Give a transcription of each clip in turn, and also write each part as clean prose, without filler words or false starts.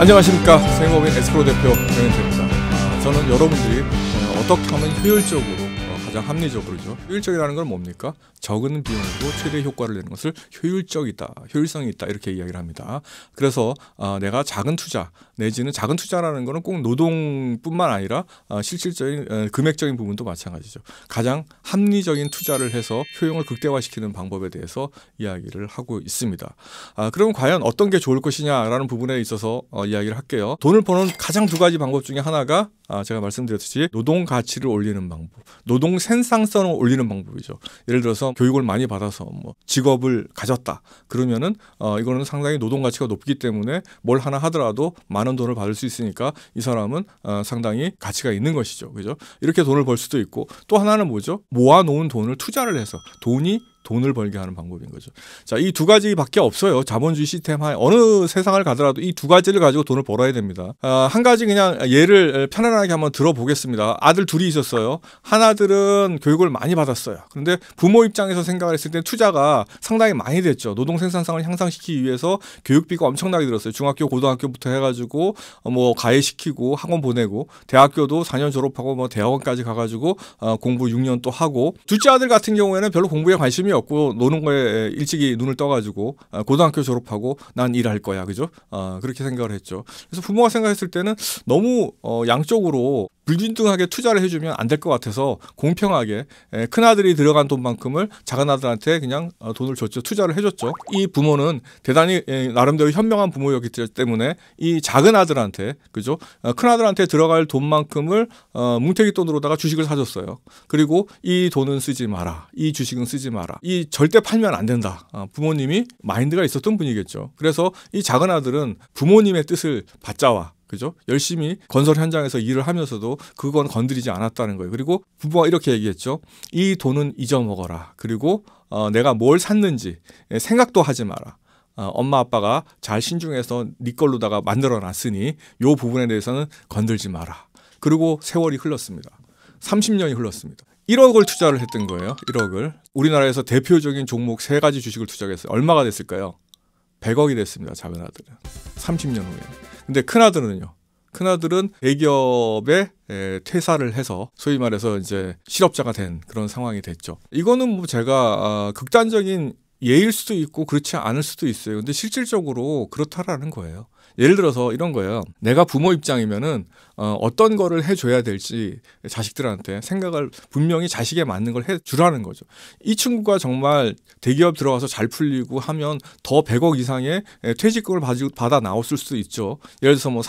안녕하십니까. 세무법인 에스크로 대표 정현태입니다. 저는 여러분들이 어떻게 하면 효율적으로 가장 합리적으로죠. 효율적이라는 건 뭡니까? 적은 비용으로 최대 효과를 내는 것을 효율적이다, 효율성이 있다 이렇게 이야기를 합니다. 그래서 내가 작은 투자 내지는 작은 투자라는 것은 꼭 노동뿐만 아니라 실질적인 금액적인 부분도 마찬가지죠. 가장 합리적인 투자를 해서 효용을 극대화시키는 방법에 대해서 이야기를 하고 있습니다. 그럼 과연 어떤 게 좋을 것이냐라는 부분에 있어서 이야기를 할게요. 돈을 버는 가장 두 가지 방법 중에 하나가 제가 말씀드렸듯이 노동 가치를 올리는 방법, 노동 생산성을 올리는 방법이죠. 예를 들어서 교육을 많이 받아서 직업을 가졌다. 그러면은 이거는 상당히 노동 가치가 높기 때문에 뭘 하나 하더라도 많은 돈을 받을 수 있으니까 이 사람은 상당히 가치가 있는 것이죠. 그죠? 이렇게 돈을 벌 수도 있고 또 하나는 뭐죠? 모아놓은 돈을 투자를 해서 돈을 벌게 하는 방법인 거죠. 자, 이 두 가지밖에 없어요. 자본주의 시스템 하에 어느 세상을 가더라도 이 두 가지를 가지고 돈을 벌어야 됩니다. 한 가지 그냥 예를 편안하게 한번 들어보겠습니다. 아들 둘이 있었어요. 하나들은 교육을 많이 받았어요. 그런데 부모 입장에서 생각을 했을 때 투자가 상당히 많이 됐죠. 노동 생산성을 향상시키기 위해서 교육비가 엄청나게 들었어요. 중학교, 고등학교부터 해가지고 가해시키고 학원 보내고 대학교도 4년 졸업하고 대학원까지 가가지고 공부 6년 또 하고 둘째 아들 같은 경우에는 별로 공부에 관심이 없고 노는 거에 일찍이 눈을 떠가지고 고등학교 졸업하고 난 일할 거야, 그죠? 그렇게 생각을 했죠. 그래서 부모가 생각했을 때는 너무 양쪽으로 불균등하게 투자를 해주면 안 될 것 같아서 공평하게 큰아들이 들어간 돈만큼을 작은아들한테 그냥 돈을 줬죠. 투자를 해줬죠. 이 부모는 대단히 나름대로 현명한 부모였기 때문에 이 작은아들한테, 그죠? 큰아들한테 들어갈 돈만큼을 뭉태기 돈으로다가 주식을 사줬어요. 그리고 이 돈은 쓰지 마라. 이 주식은 쓰지 마라. 이 절대 팔면 안 된다. 부모님이 마인드가 있었던 분이겠죠. 그래서 이 작은아들은 부모님의 뜻을 받자와 그죠? 열심히 건설 현장에서 일을 하면서도 그건 건드리지 않았다는 거예요. 그리고 부부가 이렇게 얘기했죠. 이 돈은 잊어먹어라. 그리고 내가 뭘 샀는지 생각도 하지 마라. 엄마 아빠가 잘 신중해서 네 걸로다가 만들어 놨으니 이 부분에 대해서는 건들지 마라. 그리고 세월이 흘렀습니다. 30년이 흘렀습니다. 1억을 투자를 했던 거예요. 1억을. 우리나라에서 대표적인 종목 3가지 주식을 투자했어요. 얼마가 됐을까요? 100억이 됐습니다. 작은 아들은. 30년 후에. 근데 큰아들은요. 큰아들은 대기업에 퇴사를 해서 소위 말해서 이제 실업자가 된 그런 상황이 됐죠. 이거는 제가 극단적인 예일 수도 있고 그렇지 않을 수도 있어요. 근데 실질적으로 그렇다라는 거예요. 예를 들어서 이런 거예요. 내가 부모 입장이면은 어떤 거를 해줘야 될지 자식들한테 생각을 분명히 자식에 맞는 걸 해주라는 거죠. 이 친구가 정말 대기업 들어가서 잘 풀리고 하면 더 100억 이상의 퇴직금을 받아 나왔을 수도 있죠. 예를 들어서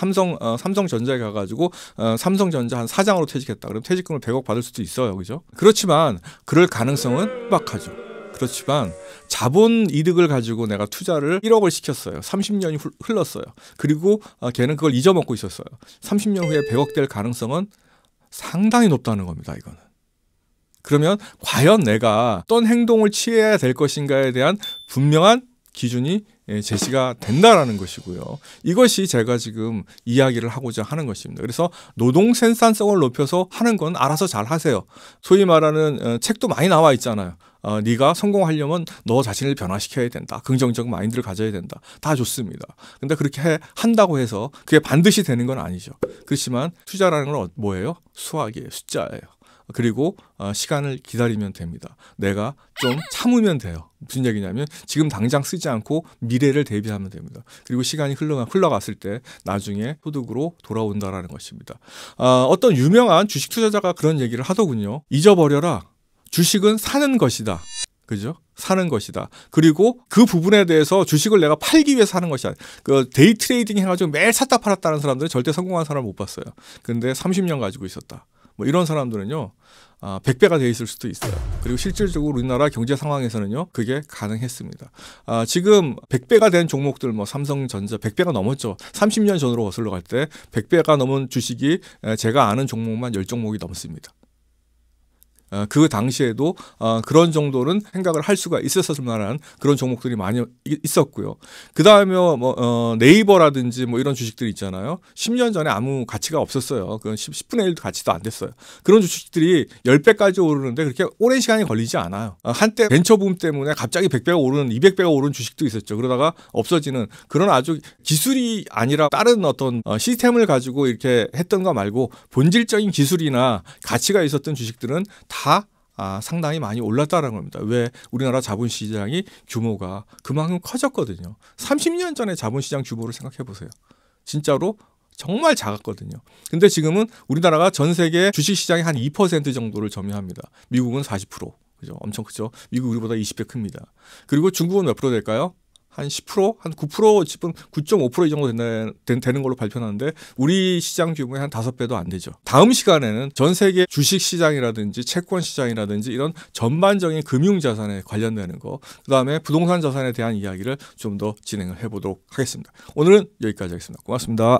삼성전자에 가가지고 삼성전자 한 사장으로 퇴직했다. 그럼 퇴직금을 100억 받을 수도 있어요. 그죠? 그렇지만 그럴 가능성은 희박하죠. 그렇지만 자본 이득을 가지고 내가 투자를 1억을 시켰어요. 30년이 흘렀어요. 그리고 걔는 그걸 잊어먹고 있었어요. 30년 후에 100억 될 가능성은 상당히 높다는 겁니다. 이거는. 그러면 과연 내가 어떤 행동을 취해야 될 것인가에 대한 분명한 기준이 제시가 된다라는 것이고요. 이것이 제가 지금 이야기를 하고자 하는 것입니다. 그래서 노동 생산성을 높여서 하는 건 알아서 잘 하세요. 소위 말하는 책도 많이 나와 있잖아요. 네가 성공하려면 너 자신을 변화시켜야 된다. 긍정적 마인드를 가져야 된다. 다 좋습니다. 근데 그렇게 한다고 해서 그게 반드시 되는 건 아니죠. 그렇지만 투자라는 건 뭐예요? 수학이에요. 숫자예요. 그리고 시간을 기다리면 됩니다. 내가 좀 참으면 돼요. 무슨 얘기냐면 지금 당장 쓰지 않고 미래를 대비하면 됩니다. 그리고 시간이 흘러갔을 때 나중에 소득으로 돌아온다라는 것입니다. 어떤 유명한 주식 투자자가 그런 얘기를 하더군요. 잊어버려라. 주식은 사는 것이다. 그죠? 사는 것이다. 그리고 그 부분에 대해서 주식을 내가 팔기 위해서 사는 것이 아니야. 그 데이 트레이딩 해가지고 매일 샀다 팔았다는 사람들은 절대 성공한 사람을 못 봤어요. 근데 30년 가지고 있었다. 이런 사람들은요, 100배가 돼 있을 수도 있어요. 그리고 실질적으로 우리나라 경제 상황에서는요, 그게 가능했습니다. 지금 100배가 된 종목들, 삼성전자 100배가 넘었죠. 30년 전으로 거슬러 갈 때 100배가 넘은 주식이 제가 아는 종목만 10종목이 넘습니다. 그 당시에도 그런 정도는 생각을 할 수가 있었을 만한 그런 종목들이 많이 있었고요. 그 다음에 네이버라든지 뭐 이런 주식들이 있잖아요. 10년 전에 아무 가치가 없었어요. 그건 10분의 1도 가치도 안 됐어요. 그런 주식들이 10배까지 오르는데 그렇게 오랜 시간이 걸리지 않아요. 한때 벤처붐 때문에 갑자기 100배가 오르는 200배가 오르는 주식도 있었죠. 그러다가 없어지는 그런 아주 기술이 아니라 다른 어떤 시스템을 가지고 이렇게 했던 거 말고 본질적인 기술이나 가치가 있었던 주식들은 다 상당히 많이 올랐다는 겁니다. 왜? 우리나라 자본시장이 규모가 그만큼 커졌거든요. 30년 전에 자본시장 규모를 생각해 보세요. 진짜로 정말 작았거든요. 근데 지금은 우리나라가 전 세계 주식시장의 한 2% 정도를 점유합니다. 미국은 40%. 그죠? 엄청 크죠? 미국 우리보다 20배 큽니다. 그리고 중국은 몇 프로 될까요? 한 10%, 한 9%, 지금 9.5% 이 정도 되는 걸로 발표하는데 우리 시장 규모의 한 5배도 안 되죠. 다음 시간에는 전 세계 주식 시장이라든지 채권 시장이라든지 이런 전반적인 금융 자산에 관련되는 거, 그다음에 부동산 자산에 대한 이야기를 좀 더 진행을 해보도록 하겠습니다. 오늘은 여기까지 하겠습니다. 고맙습니다.